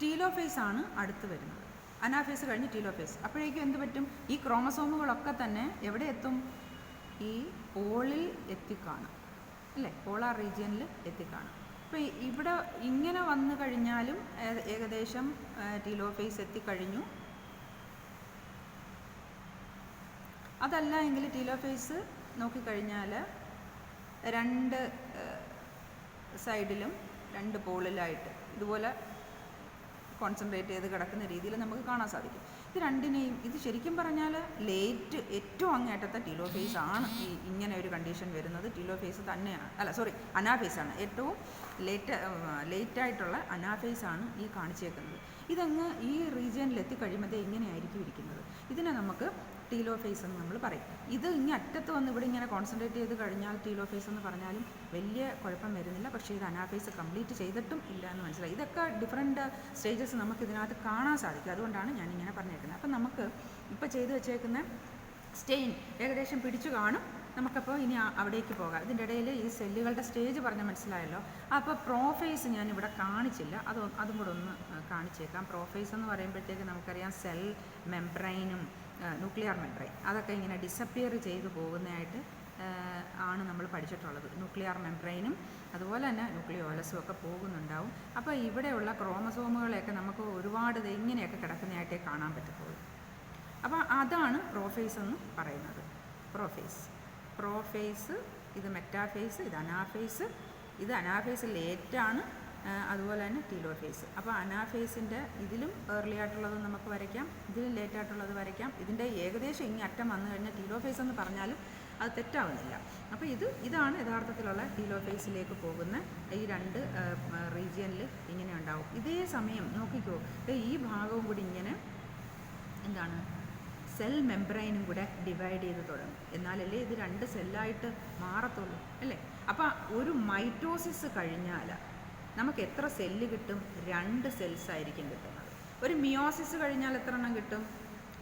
Telophase ആണ് അടുത്ത് വരുന്നത്. അനാഫേസ് കഴിഞ്ഞ് ടീലോഫേസ്. അപ്പോഴേക്കും എന്ത് പറ്റും? ഈ ക്രോമസോമുകളൊക്കെ തന്നെ എവിടെ എത്തും? ഈ പോളിൽ എത്തിക്കാണും അല്ലേ? പോളാർ റീജിയനിൽ എത്തിക്കാണും. അപ്പോൾ ഇവിടെ ഇങ്ങനെ വന്നു കഴിഞ്ഞാലും ഏകദേശം ടീലോഫേസ് എത്തിക്കഴിഞ്ഞു. അതല്ല എങ്കിൽ ടീലോഫേസ് നോക്കിക്കഴിഞ്ഞാൽ രണ്ട് സൈഡിലും രണ്ട് പോളിലായിട്ട് ഇതുപോലെ കോൺസെൻട്രേറ്റ് ചെയ്ത് കിടക്കുന്ന രീതിയിൽ നമുക്ക് കാണാൻ സാധിക്കും. ഇത് രണ്ടിനെയും, ഇത് ശരിക്കും പറഞ്ഞാൽ ഏറ്റവും അങ്ങേറ്റത്തെ ടീലോഫേസ് ആണ് ഈ ഇങ്ങനെ ഒരു കണ്ടീഷൻ വരുന്നത്. ടീലോഫേസ് തന്നെയാണ്, അല്ല സോറി, അനാഫേസാണ്. ഏറ്റവും ലേറ്റായിട്ടുള്ള അനാഫേസാണ് ഈ കാണിച്ചേക്കുന്നത്. ഇതങ്ങ് ഈ റീജിയനിൽ എത്തിക്കഴിയുമ്പോൾ ഇങ്ങനെയായിരിക്കും ഇരിക്കുന്നത്. ഇതിനെ നമുക്ക് ടീലോഫേസ് എന്ന് നമ്മൾ പറയും. ഇത് ഇങ്ങനെ അറ്റത്ത് വന്ന് ഇവിടെ ഇങ്ങനെ കോൺസെൻട്രേറ്റ് ചെയ്ത് കഴിഞ്ഞാൽ ടീലോഫേസ് എന്ന് പറഞ്ഞാലും വലിയ കുഴപ്പം വരുന്നില്ല. പക്ഷേ ഇത് അനാഫേസ് കംപ്ലീറ്റ് ചെയ്തിട്ടും ഇല്ല എന്ന് മനസ്സിലായി. ഇതൊക്കെ ഡിഫറെൻറ്റ് സ്റ്റേജസ് നമുക്ക് ഇതിനകത്ത് കാണാൻ സാധിക്കും. അതുകൊണ്ടാണ് ഞാനിങ്ങനെ പറഞ്ഞേക്കുന്നത്. അപ്പം നമുക്ക് ഇപ്പോൾ ചെയ്ത് വെച്ചേക്കുന്ന സ്റ്റെയിൻ ഏകദേശം പിടിച്ചു കാണും. നമുക്കപ്പോൾ ഇനി അവിടേക്ക് പോകാം. ഇതിൻ്റെ ഇടയിൽ ഈ സെല്ലുകളുടെ സ്റ്റേജ് പറഞ്ഞാൽ മനസ്സിലായല്ലോ. അപ്പോൾ പ്രോഫേസ് ഞാനിവിടെ കാണിച്ചില്ല, അതും കൂടെ ഒന്ന് കാണിച്ചേക്കാം. പ്രോഫേസ് എന്ന് പറയുമ്പോഴത്തേക്ക് നമുക്കറിയാം സെൽ മെംബ്രെയിനും ന്യൂക്ലിയർ മെംബ്രെയിൻ അതൊക്കെ ഇങ്ങനെ ഡിസപ്പിയർ ചെയ്തു പോകുന്നതായിട്ട് ആണ് നമ്മൾ പഠിച്ചിട്ടുള്ളത്. ന്യൂക്ലിയർ മെംബ്രെയിനും അതുപോലെ തന്നെ ന്യൂക്ലിയോലസും ഒക്കെ പോകുന്നുണ്ടാവും. അപ്പോൾ ഇവിടെയുള്ള ക്രോമസോമുകളെയൊക്കെ നമുക്ക് ഒരുപാട് ഇങ്ങനെയൊക്കെ കിടക്കുന്നതായിട്ടേ കാണാൻ പറ്റത്തുള്ളൂ. അപ്പോൾ അതാണ് പ്രോഫേസ് എന്ന് പറയുന്നത്. പ്രോഫേസ് ഇത് മെറ്റാഫേസ്, ഇത് അനാഫേസ്. ഇത് അനാഫേസ് ലേറ്റാണ്, അതുപോലെ തന്നെ ടീലോഫേസ്. അപ്പോൾ അനാഫേസിൻ്റെ ഇതിലും ഏർലി ആയിട്ടുള്ളത് നമുക്ക് വരയ്ക്കാം, ഇതിലും ലേറ്റ് ആയിട്ടുള്ളത് വരയ്ക്കാം. ഇതിൻ്റെ ഏകദേശം ഇങ്ങ് അറ്റം വന്നു കഴിഞ്ഞാൽ ടീലോഫേസ് എന്ന് പറഞ്ഞാലും അത് തെറ്റാവുന്നില്ല. അപ്പോൾ ഇതാണ് യഥാർത്ഥത്തിലുള്ള ടീലോഫേസിലേക്ക് പോകുന്ന ഈ രണ്ട് റീജിയനിൽ ഇങ്ങനെ ഉണ്ടാവും. ഇതേ സമയം നോക്കിക്കോ, ഈ ഭാഗവും കൂടി ഇങ്ങനെ എന്താണ് സെൽ മെംബ്രെയിനും കൂടെ ഡിവൈഡ് ചെയ്ത് തുടങ്ങും. എന്നാലല്ലേ ഇത് രണ്ട് സെല്ലായിട്ട് മാറത്തുള്ളൂ അല്ലേ? അപ്പോൾ ഒരു മൈറ്റോസിസ് കഴിഞ്ഞാൽ നമുക്ക് എത്ര സെല്ല് കിട്ടും? 2 സെൽസ് ആയിരിക്കും കിട്ടുന്നത്. ഒരു മിയോസിസ് കഴിഞ്ഞാൽ എത്ര എണ്ണം കിട്ടും?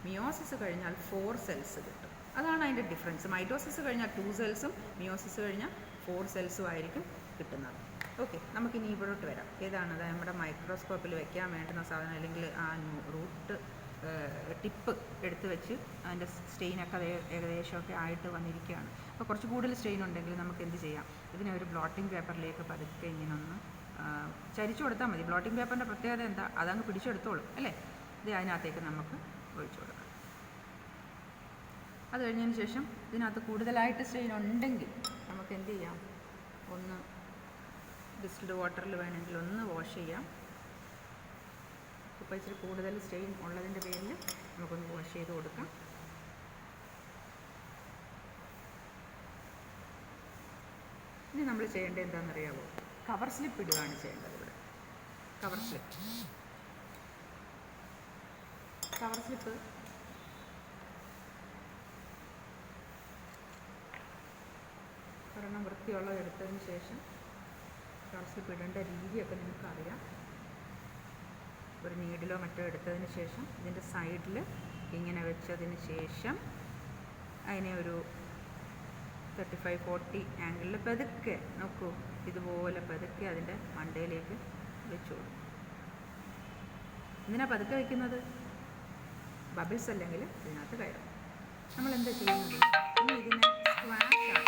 മിയോസിസ് കഴിഞ്ഞാൽ 4 സെൽസ് കിട്ടും. അതാണ് അതിൻ്റെ ഡിഫറൻസ്. മൈറ്റോസിസ് കഴിഞ്ഞാൽ 2 സെൽസും മിയോസിസ് കഴിഞ്ഞാൽ 4 സെൽസും ആയിരിക്കും കിട്ടുന്നത്. ഓക്കെ, നമുക്കിനി ഇവിടോട്ട് വരാം. ഏതാണത് നമ്മുടെ മൈക്രോസ്കോപ്പിൽ വെക്കാൻ വേണ്ടുന്ന സാധനം, അല്ലെങ്കിൽ ആ റൂട്ട് ടിപ്പ് എടുത്ത് വെച്ച് അതിൻ്റെ സ്റ്റെയിനൊക്കെ ഏകദേശമൊക്കെ ആയിട്ട് വന്നിരിക്കുകയാണ്. അപ്പോൾ കുറച്ച് കൂടുതൽ സ്റ്റെയിൻ ഉണ്ടെങ്കിൽ നമുക്ക് എന്ത് ചെയ്യാം? ഇതിനെ ഒരു ബ്ലോട്ടിംഗ് പേപ്പറിലേക്ക് പതുക്കെ ഇങ്ങനെ ഒന്ന് ചരിച്ചു കൊടുത്താൽ മതി. ബ്ലോട്ടിംഗ് പേപ്പറിൻ്റെ പ്രത്യേകത എന്താ? അതങ്ങ് പിടിച്ചെടുത്തോളും അല്ലേ? ഇത് അതിനകത്തേക്ക് നമുക്ക് ഒഴിച്ചു കൊടുക്കാം. അത് കഴിഞ്ഞതിന് ശേഷം ഇതിനകത്ത് കൂടുതലായിട്ട് സ്റ്റെയിൻ ഉണ്ടെങ്കിൽ നമുക്ക് എന്ത് ചെയ്യാം? ഒന്ന് ഡിസ്റ്റിൽഡ് വാട്ടറിൽ വേണമെങ്കിൽ ഒന്ന് വാഷ് ചെയ്യാം. ഇപ്പോൾ ഇച്ചിരി കൂടുതൽ സ്റ്റെയിൻ ഉള്ളതിൻ്റെ പേരിൽ നമുക്കൊന്ന് വാഷ് ചെയ്ത് കൊടുക്കാം. ഇനി നമ്മൾ ചെയ്യേണ്ടത് എന്താണെന്നറിയാമോ? കവർ സ്ലിപ്പ് ഇടുകയാണ് ചെയ്യേണ്ടത്. ഇവിടെ കവർ സ്ലിപ്പ് ഒരെണ്ണം വൃത്തിയുള്ളത് എടുത്തതിന് ശേഷം കവർ സ്ലിപ്പ് ഇടേണ്ട രീതിയൊക്കെ നിങ്ങൾക്കറിയാം. ഒരു നീഡിലോ മറ്റോ എടുത്തതിന് ശേഷം ഇതിൻ്റെ സൈഡിൽ ഇങ്ങനെ വെച്ചതിന് ശേഷം അതിനെ ഒരു 35-40 ആംഗിളിൽ പതുക്കെ നോക്കൂ, ഇതുപോലെ പതുക്കെ അതിൻ്റെ മണ്ടയിലേക്ക് വെച്ചു കൊടുക്കും. എന്തിനാണ് പതുക്കെ വയ്ക്കുന്നത്? ബബിൾസ് അല്ലെങ്കിൽ ഇതിനകത്ത് കയറും. നമ്മളെന്താ ചെയ്യുന്നത്? ഇനി ഇതിനെ സ്ക്വാഷ്